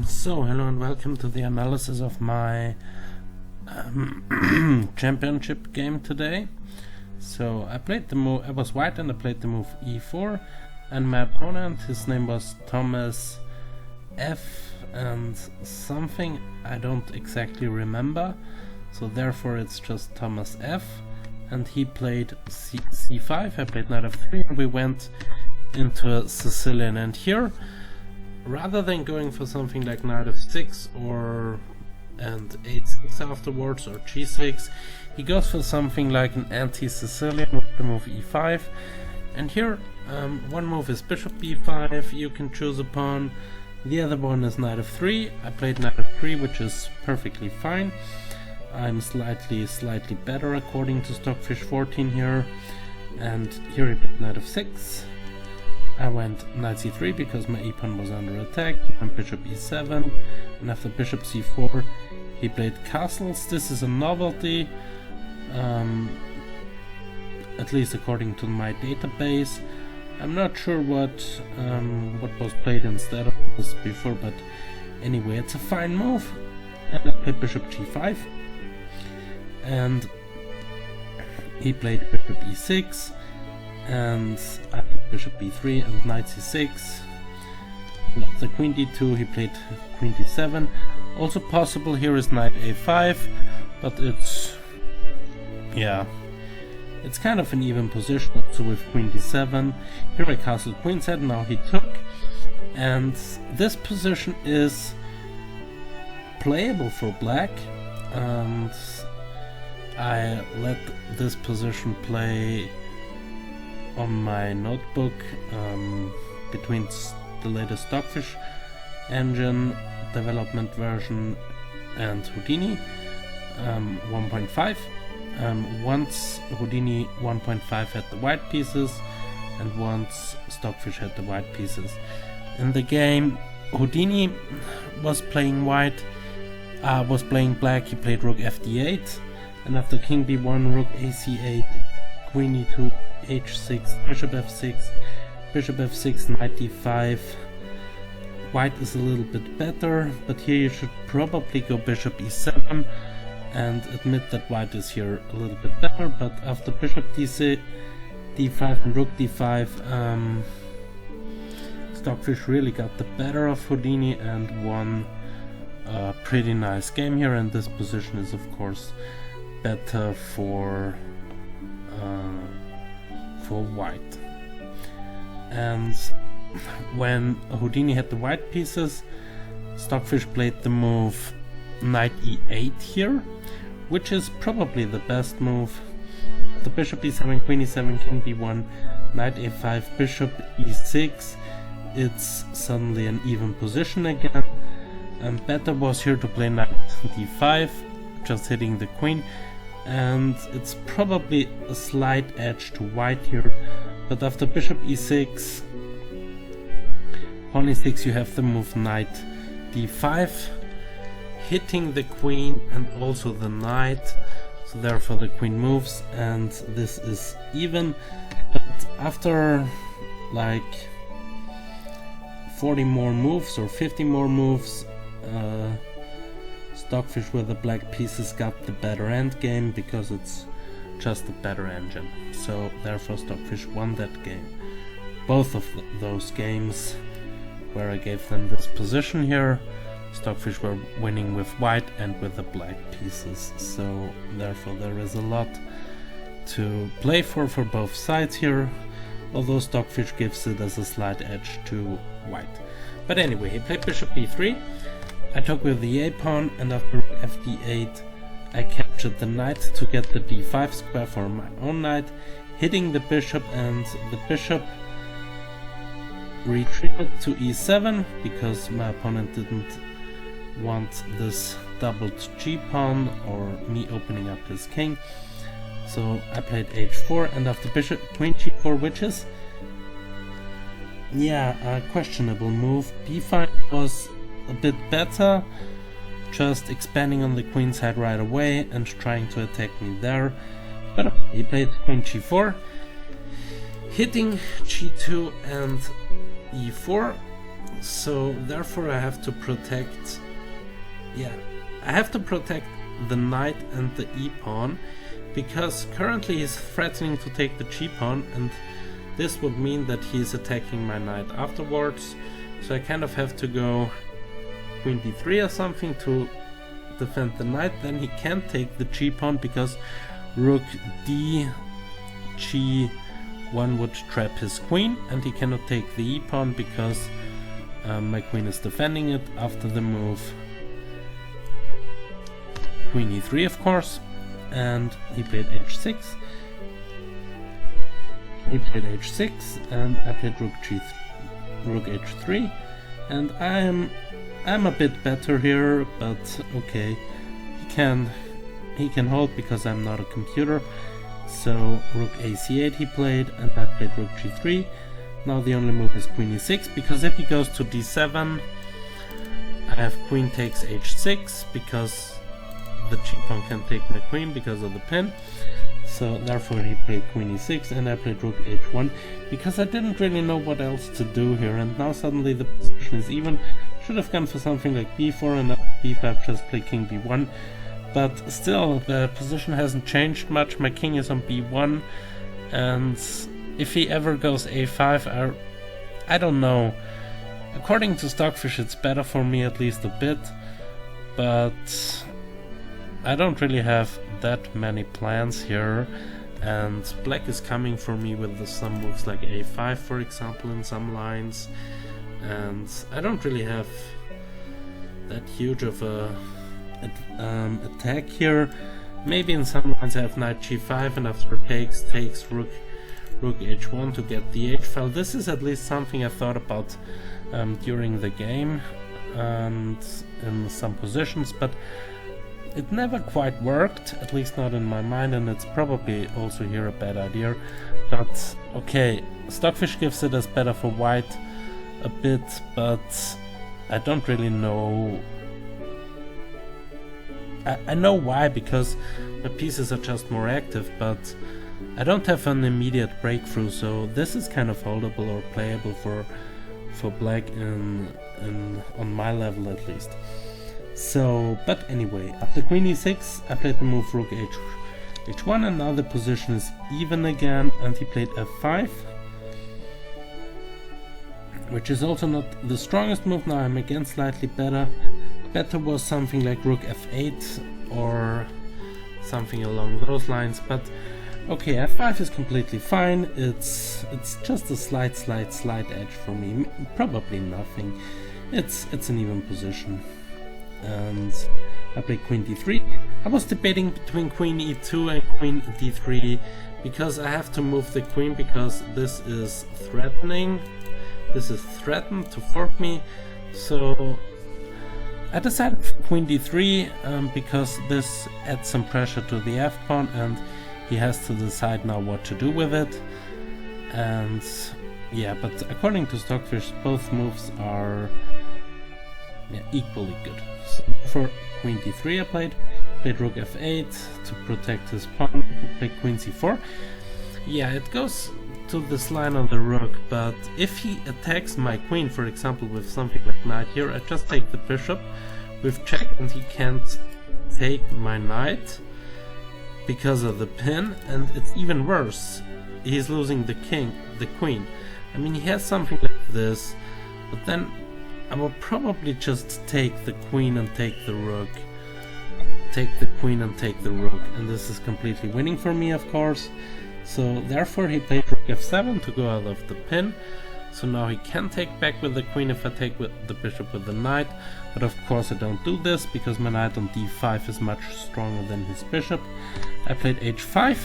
So, hello and welcome to the analysis of my championship game today. So, I was white and I played the move e4, and my opponent, his name was Thomas F and something I don't exactly remember, so therefore it's just Thomas F, and he played c5, I played knight f3, and we went into a Sicilian. And here, rather than going for something like knight f6 and a6 afterwards, or g6, he goes for something like an anti-Sicilian with the move e5. And here one move is bishop b5 you can choose upon, the other one is knight f3. I played knight f3, which is perfectly fine. I'm slightly better according to Stockfish 14 here. And here he played knight f6. I went knight c3 because my e-pawn was under attack, and bishop e7, and after bishop c4 he played castles. This is a novelty, at least according to my database. I'm not sure what was played instead of this before, but anyway, it's a fine move. And I played bishop g5, and he played bishop e6, and I played bishop b3 and knight c6. And after queen d2 he played queen d7. Also possible here is knight a5, but it's kind of an even position also with queen d7. Here I castled queenside, now he took, and this position is playable for black, and I let this position play on my notebook between the latest Stockfish engine development version and Houdini 1.5. Once Houdini 1.5 had the white pieces, and once Stockfish had the white pieces. In the game, Houdini was playing white, was playing black. He played rook fd8, and after king b1, rook ac8, queen e2, h6, bishop f6, knight d5. White is a little bit better, but here you should probably go bishop e7 and admit that white is here a little bit better. But after bishop d5 and rook d5, Stockfish really got the better of Houdini and won a pretty nice game here, and this position is of course better for white. And when Houdini had the white pieces, Stockfish played the move knight e8 here, which is probably the best move. The bishop e7, queen e7, king b1, knight a5, bishop e6, it's suddenly an even position again. And better was here to play knight d5, just hitting the queen, and it's probably a slight edge to white here. But after bishop e6, pawn e6, you have the move knight d5, hitting the queen and also the knight, so therefore the queen moves, and this is even. But after like 40 more moves or 50 more moves, Stockfish with the black pieces got the better endgame because it's just a better engine. So therefore Stockfish won that game. Both of those games where I gave them this position here, Stockfish were winning with white and with the black pieces. So therefore there is a lot to play for both sides here, although Stockfish gives it as a slight edge to white. But anyway, he played bishop b3. I took with the a-pawn, and after fd8 I captured the knight to get the d5 square for my own knight, hitting the bishop, and the bishop retreated to e7 because my opponent didn't want this doubled g-pawn or me opening up his king. So I played h4, and after bishop queen g4, which is a questionable move. b5 was a bit better, just expanding on the queen side right away and trying to attack me there. But he played queen g4, hitting g2 and e4, So therefore I have to protect, I have to protect the knight and the e-pawn, because currently he's threatening to take the g-pawn, and this would mean that he's attacking my knight afterwards. So I kind of have to go queen d3 or something to defend the knight. Then he can't take the g-pawn because rook d g1 would trap his queen, and he cannot take the e-pawn because my queen is defending it after the move queen e3, of course. And he played h6. He played h6, and I played rook h3, and I'm a bit better here, but okay, he can hold because I'm not a computer. So rook ac8 he played, and I played rook g3. Now the only move is queen e6, because if he goes to d7, I have queen takes h6, because the g-pawn can take my queen because of the pin. So therefore he played queen e6, and I played rook h1 because I didn't really know what else to do here, and now suddenly the position is even. Should have gone for something like b4 and b5, just play king b1, but still the position hasn't changed much. My king is on b1, and if he ever goes a5, I don't know. According to Stockfish it's better for me, at least a bit, but I don't really have that many plans here, and black is coming for me with some moves like a5, for example, in some lines, and I don't really have that huge of a attack here. Maybe in some lines I have knight g5, and after takes rook h1 to get the h-file. This is at least something I thought about during the game and in some positions, but it never quite worked, at least not in my mind, and it's probably also here a bad idea. But okay, Stockfish gives it as better for white a bit, but I don't really know. I know why, because my pieces are just more active, but I don't have an immediate breakthrough, so this is kind of holdable or playable for black on my level at least. So, but anyway, after queen e6, I played the move rook h1, and now the position is even again, and he played f5, which is also not the strongest move. Now I'm again slightly better. Better was something like rook f8 or something along those lines, but okay, f5 is completely fine. It's just a slight edge for me, probably nothing. It's an even position. And I played queen d3. I was debating between queen e2 and queen d3 because I have to move the queen, because this is threatening. This is threatened to fork me. So I decided for queen d3 because this adds some pressure to the f-pawn, and he has to decide now what to do with it. And yeah, but according to Stockfish, both moves are equally good. So for queen d3 I played rook f8 to protect his pawn, played queen c4. Yeah, it goes to this line on the rook, but if he attacks my queen, for example with something like knight here, I just take the bishop with check, and he can't take my knight because of the pin, and it's even worse. He's losing the queen. I mean, he has something like this, but then I will probably just take the queen and take the rook. Take the queen and take the rook, and this is completely winning for me, of course. So therefore he played rook f7 to go out of the pin. So now he can take back with the queen if I take with the bishop with the knight, but of course I don't do this because my knight on d5 is much stronger than his bishop. I played h5,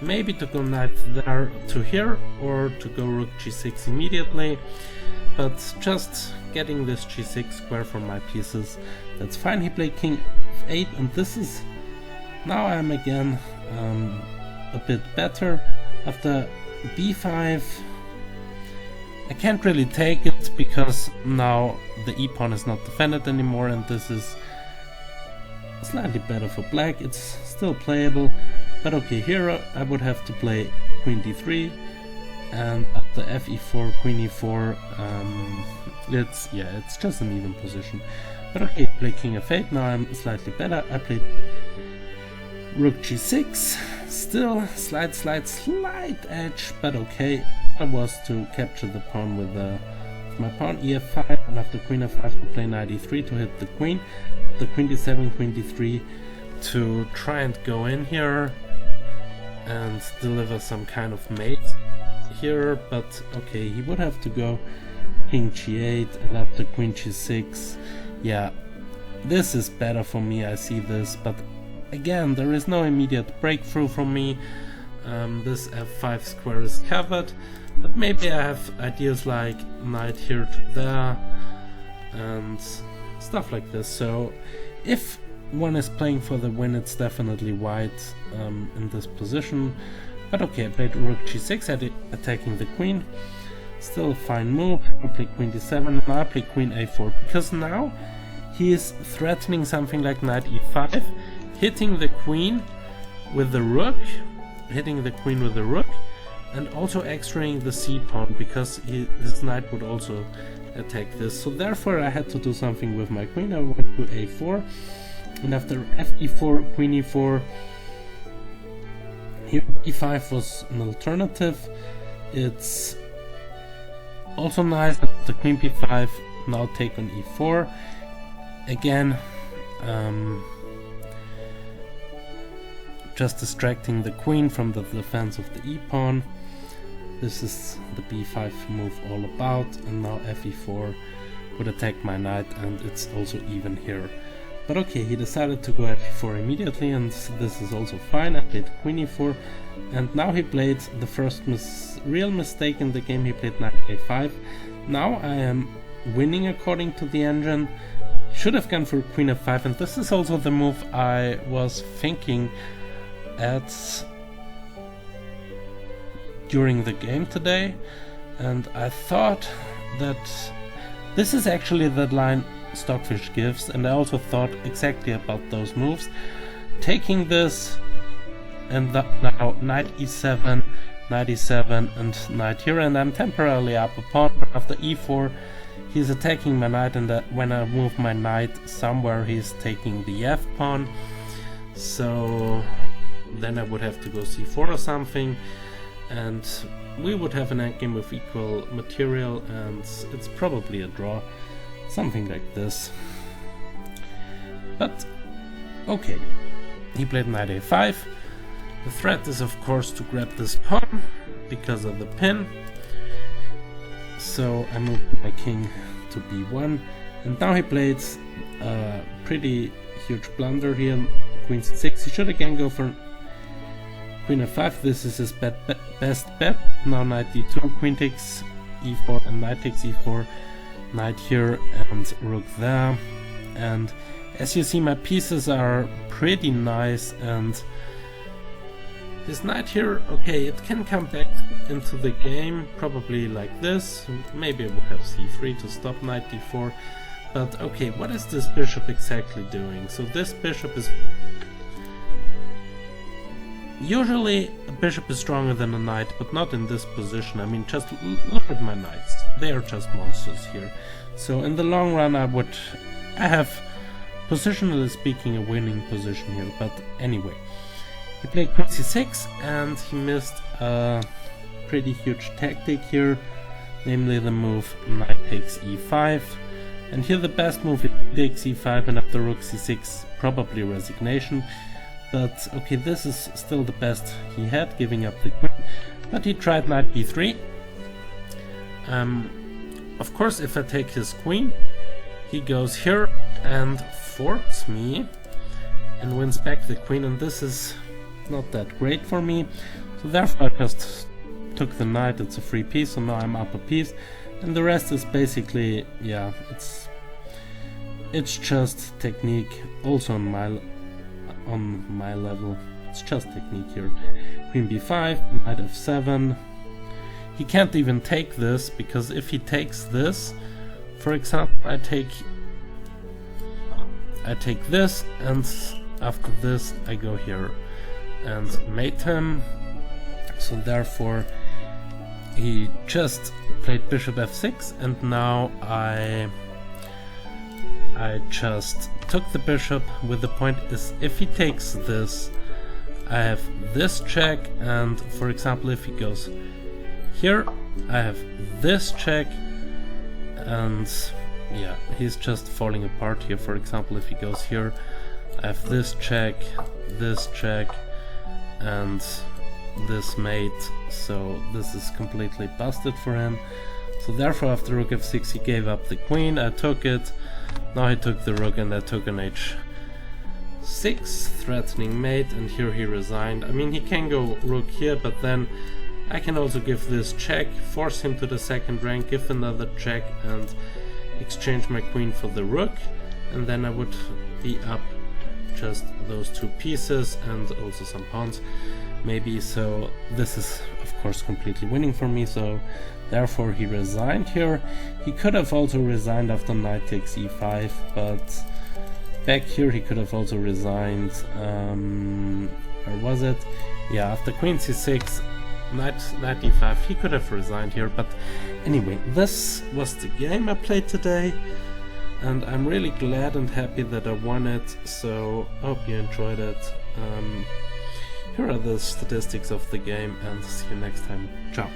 maybe to go knight there to here, or to go rook g6 immediately, but just getting this g6 square for my pieces, that's fine. He played king f8, and this is, now I'm again a bit better. After b5 I can't really take it because now the e-pawn is not defended anymore, and this is slightly better for black. It's still playable, but okay, here I would have to play queen d3 and after fe4, queen e4, it's just an even position. But okay, I play king f8, now I'm slightly better. I played rook g6, still slight edge, but okay. I was to capture the pawn with my pawn ef5, and after queen f5 to play knight e3 to hit the queen d7, queen d3 to try and go in here and deliver some kind of mate here, but okay, he would have to go king g8, and after queen g6, yeah, this is better for me, I see this, but again, there is no immediate breakthrough from me. This f5 square is covered, but maybe I have ideas like knight here to there and stuff like this. So if one is playing for the win, it's definitely white in this position. But okay, I played rook g6, attacking the queen. Still a fine move. I play queen d7, now I play queen a4, because now he is threatening something like knight e5, hitting the queen with the rook, and also extraying the c-pawn, because his knight would also attack this. So therefore I had to do something with my queen. I went to a4, and after fe4, queen e4, here e5 was an alternative. It's also nice that the queen b5, now take on e4. Again, just distracting the queen from the defense of the e-pawn. This is the b5 move all about, and now fe4 would attack my knight, and it's also even here. But okay, he decided to go at e4 immediately, and this is also fine. I played queen e4, and now he played the first real mistake in the game. He played knight a5. Now I am winning according to the engine. Should have gone for queen f5, and this is also the move I was thinking at during the game today, and I thought that this is actually the line Stockfish gives, and I also thought exactly about those moves. Taking this, and now knight e7, and knight here, and I'm temporarily up a pawn. After e4, he's attacking my knight, and when I move my knight somewhere, he's taking the f pawn. So then I would have to go c4 or something, and we would have an endgame with equal material, and it's probably a draw, something like this. But okay, he played knight a5. The threat is of course to grab this pawn because of the pin, so I moved my king to b1, and now he played a pretty huge blunder here, queen c6. He should again go for queen f5. This is his best bet. Now knight d2, queen takes e4, and knight takes e4, knight here and rook there. And as you see, my pieces are pretty nice, and this knight here, okay, it can come back into the game, probably like this. Maybe I would have c3 to stop knight d4, but okay, what is this bishop exactly doing? So this bishop is... Usually a bishop is stronger than a knight, but not in this position. I mean, just look at my knights. They are just monsters here. So in the long run I have, positionally speaking, a winning position here. But anyway, he played queen c6, and he missed a pretty huge tactic here, namely the move knight takes e5. And here the best move is takes e5, and after rook c6, probably resignation. But okay, this is still the best he had, giving up the queen. But he tried knight b3. Of course, if I take his queen, he goes here and forks me and wins back the queen, and this is not that great for me. So therefore I just took the knight. It's a free piece, so now I'm up a piece, and the rest is basically, yeah, it's just technique. Also on my level, it's just technique here. Queen b5, knight f7. He can't even take this, because if he takes this, for example, I take this, and after this I go here and mate him. So therefore, he just played bishop f6, and now I just took the bishop. With the point is, if he takes this, I have this check, and for example if he goes here, I have this check, and yeah, he's just falling apart here. For example, if he goes here, I have this check, and this mate, so this is completely busted for him. So therefore after rook f6 he gave up the queen, I took it, now he took the rook and I took an h6, threatening mate, and here he resigned. I mean, he can go rook here, but then I can also give this check, force him to the second rank, give another check and exchange my queen for the rook, and then I would be up just those two pieces and also some pawns maybe. So this is of course completely winning for me, so therefore he resigned here. He could have also resigned after knight takes e5, but back here he could have also resigned, or was it? Yeah, after queen c6, knight e5, he could have resigned here. But anyway, this was the game I played today, and I'm really glad and happy that I won it, so I hope you enjoyed it. Here are the statistics of the game, and see you next time. Ciao.